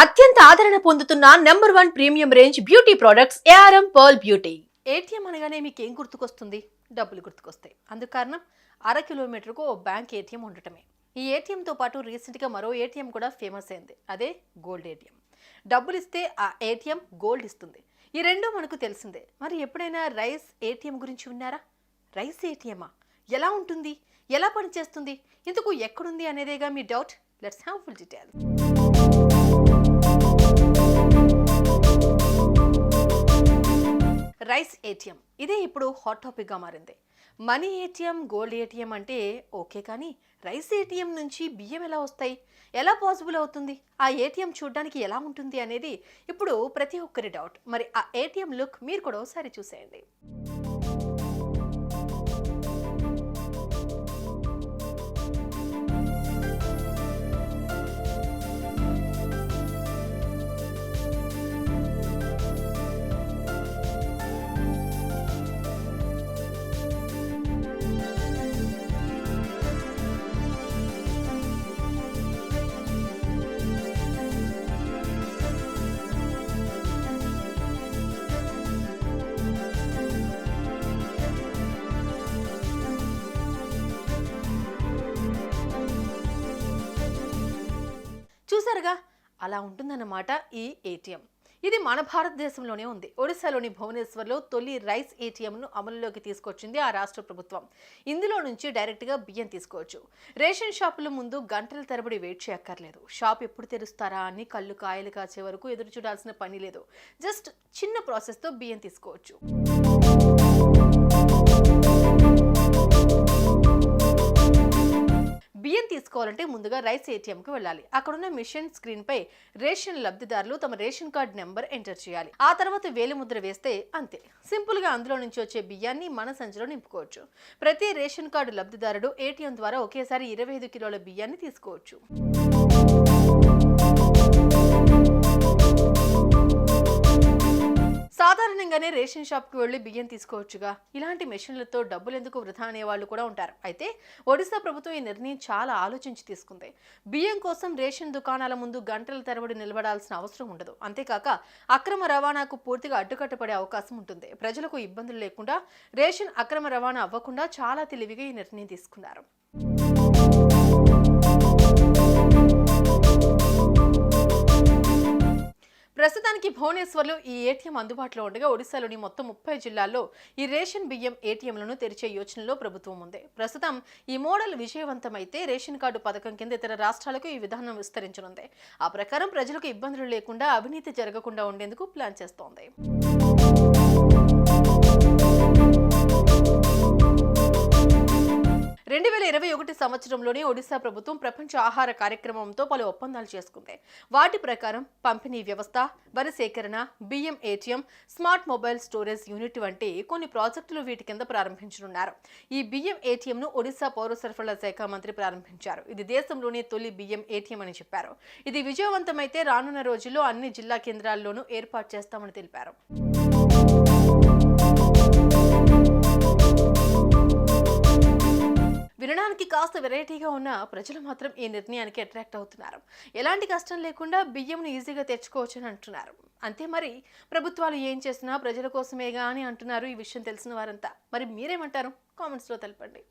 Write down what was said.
అత్యంత ఆదరణ పొందుతున్న number 1 premium range beauty products ARM pearl beauty. ATM అనగానే మీకు ఏం గుర్తుకొస్తుంది? డబ్బులు గుర్తుకొస్తాయి. అందుకు కారణం అర కిలోమీటర్కు ఓ బ్యాంక్ ఏటీఎం ఉండటమే. ఈ ఏటీఎంతో పాటు రీసెంట్గా మరో ఏటీఎం కూడా ఫేమస్ అయింది. అదే గోల్డ్ ఏటీఎం. డబ్బులు ఇస్తే ఆ ఏటీఎం గోల్డ్ ఇస్తుంది. ఈ రెండూ మనకు తెలిసిందే. మరి ఎప్పుడైనా రైస్ ఏటీఎం గురించి విన్నారా? రైస్ ఏటీఎమా? ఎలా ఉంటుంది? ఎలా పనిచేస్తుంది? ఇందుకు ఎక్కడుంది అనేదేగా మీ doubt. Let's have full details. Rice ATM ఇదే ఇప్పుడు హాట్ టాపిక్గా మారింది. మనీ ఏటీఎం, గోల్డ్ ఏటీఎం అంటే ఓకే, కానీ రైస్ ఏటీఎం నుంచి బియ్యం ఎలా వస్తాయి? ఎలా పాసిబుల్ అవుతుంది? ఆ ఏటీఎం చూడడానికి ఎలా ఉంటుంది అనేది ఇప్పుడు ప్రతి ఒక్కరి డౌట్. మరి ఆ ఏటీఎం లుక్ మీరు కూడా ఒకసారి చూసేయండి. చూసారుగా, అలా ఉంటుందన్నమాట ఈ ఏటీఎం. ఇది మన భారతదేశంలోనే ఉంది. ఒడిశాలోని భువనేశ్వర్లో తొలి రైస్ ఏటీఎంను అమలులోకి తీసుకొచ్చింది ఆ రాష్ట్ర ప్రభుత్వం. ఇందులో నుంచి డైరెక్ట్గా బియ్యం తీసుకోవచ్చు. రేషన్ షాపుల ముందు గంటల తరబడి వెయిట్ చేయక్కర్లేదు. షాప్ ఎప్పుడు తెరుస్తారా అని కళ్ళు కాయలు కాచే వరకు ఎదురు చూడాల్సిన పని లేదు. జస్ట్ చిన్న ప్రాసెస్తో బియ్యం తీసుకోవచ్చు. బియ్యం తీసుకోవాలంటే ముందుగా రైస్ ఏటీఎంకి వెళ్ళాలి. అక్కడున్న మిషన్ స్క్రీన్ పై రేషన్ లబ్ధిదారులు తమ రేషన్ కార్డు నెంబర్ ఎంటర్ చేయాలి. ఆ తర్వాత వేలిముద్ర వేస్తే అంతే. సింపుల్ గా అందులో నుంచి వచ్చే బియ్యాన్ని మన సంచిలో నింపుకోవచ్చు. ప్రతి రేషన్ కార్డు లబ్ధిదారుడు ఏటీఎం ద్వారా ఒకేసారి 25 కిలోల బియ్యాన్ని తీసుకోవచ్చు. సాధారణంగానే రేషన్ షాప్కి వెళ్ళి బియ్యం తీసుకోవచ్చుగా, ఇలాంటి మెషిన్లతో డబ్బులు ఎందుకు వృధా అనే వాళ్ళు కూడా ఉంటారు. అయితే ఒడిశా ప్రభుత్వం ఈ నిర్ణయం చాలా ఆలోచించి తీసుకుంది. బియ్యం కోసం రేషన్ దుకాణాల ముందు గంటల తరబడి నిలబడాల్సిన అవసరం ఉండదు. అంతేకాక అక్రమ రవాణాకు పూర్తిగా అడ్డుకట్టపడే అవకాశం ఉంటుంది. ప్రజలకు ఇబ్బందులు లేకుండా, రేషన్ అక్రమ రవాణా అవ్వకుండా చాలా తెలివిగా ఈ నిర్ణయం తీసుకున్నారు. ప్రస్తుతానికి భువనేశ్వర్లో ఈ ఏటీఎం అందుబాటులో ఉండగా ఒడిశాలోని మొత్తం 30 జిల్లాల్లో ఈ రేషన్ బియ్యం ఏటీఎంలను తెరిచే యోచనలో ప్రభుత్వం ఉంది. ప్రస్తుతం ఈ మోడల్ విజయవంతమైతే రేషన్ కార్డు పథకం కింద ఇతర రాష్ట్రాలకు ఈ విధానం విస్తరించనుంది. ఆ ప్రకారం ప్రజలకు ఇబ్బందులు లేకుండా, అవినీతి జరగకుండా ఉండేందుకు ప్లాన్ చేస్తోంది. 2021 సంవత్సరంలోనే ఒడిశా ప్రభుత్వం ప్రపంచ ఆహార కార్యక్రమంతో పలు ఒప్పందాలు చేసుకుంది. వాటి ప్రకారం పంపిణీ వ్యవస్థ, వరి సేకరణ, బియ్యం ATM, smart mobile storage unit వంటి కొన్ని ప్రాజెక్టులు వీటి కింద ప్రారంభించనున్నారు. ఈ బియ్యం ఏటీఎంను ఒడిశా పౌర సరఫరాల శాఖ మంత్రి ప్రారంభించారు. ఇది దేశంలోనే తొలి బియ్యం ఏటీఎం అని చెప్పారు. ఇది విజయవంతమైతే రానున్న రోజుల్లో అన్ని జిల్లా కేంద్రాల్లోనూ ఏర్పాటు చేస్తామని తెలిపారు. వినడానికి కాస్త వెరైటీగా ఉన్న ప్రజలు మాత్రం ఈ నిర్ణయానికి అట్రాక్ట్ అవుతున్నారు. ఎలాంటి కష్టం లేకుండా బియ్యంను ఈజీగా తెచ్చుకోవచ్చని అంటున్నారు. అంతే, మరి ప్రభుత్వాలు ఏం చేసినా ప్రజల కోసమేగా అని అంటున్నారు ఈ విషయం తెలిసిన వారంతా. మరి మీరేమంటారు? కామెంట్స్లో తెలపండి.